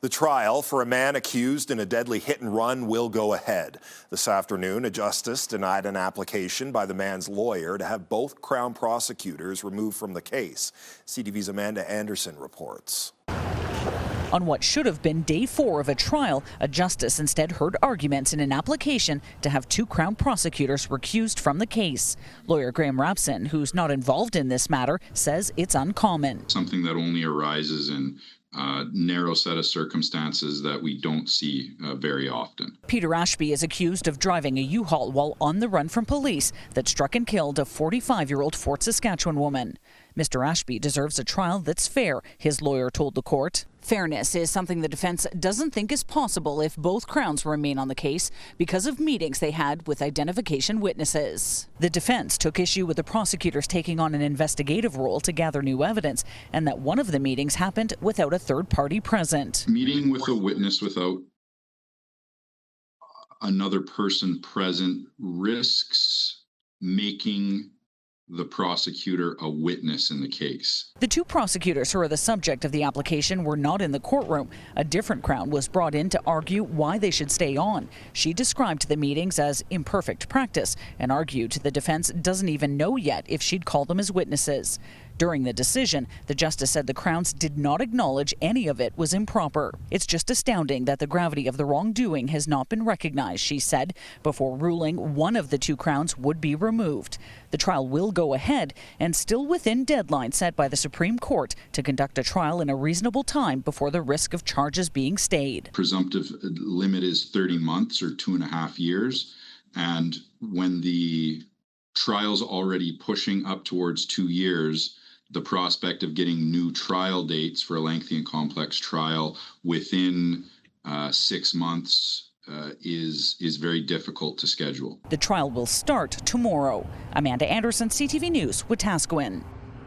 The trial for a man accused in a deadly hit-and-run will go ahead. This afternoon, a justice denied an application by the man's lawyer to have both Crown prosecutors removed from the case. CTV's Amanda Anderson reports. On what should have been day 4 of a trial, a justice instead heard arguments in an application to have 2 Crown prosecutors recused from the case. Lawyer Graham Rapson, who's not involved in this matter, says it's uncommon. Something that only arises in a narrow set of circumstances that we don't see very often. Peter Ashby is accused of driving a U-Haul while on the run from police that struck and killed a 45-year-old Fort Saskatchewan woman. Mr. Ashby deserves a trial that's fair, his lawyer told the court. Fairness is something the defense doesn't think is possible if both Crowns remain on the case because of meetings they had with identification witnesses. The defense took issue with the prosecutors taking on an investigative role to gather new evidence, and that one of the meetings happened without a third party present. Meeting with a witness without another person present risks making the prosecutor a witness in the case. The 2 prosecutors who are the subject of the application were not in the courtroom. A different Crown was brought in to argue why they should stay on. She described the meetings as imperfect practice and argued the defense doesn't even know yet if she'd call them as witnesses. During the decision, the justice said the Crowns did not acknowledge any of it was improper. It's just astounding that the gravity of the wrongdoing has not been recognized, she said, before ruling one of the 2 Crowns would be removed. The trial will go ahead and still within deadline set by the Supreme Court to conduct a trial in a reasonable time before the risk of charges being stayed. Presumptive limit is 30 months or 2.5 years. And when the trial's already pushing up towards 2 years, the prospect of getting new trial dates for a lengthy and complex trial within 6 months is very difficult to schedule. The trial will start tomorrow. Amanda Anderson, CTV News, Wetaskiwin.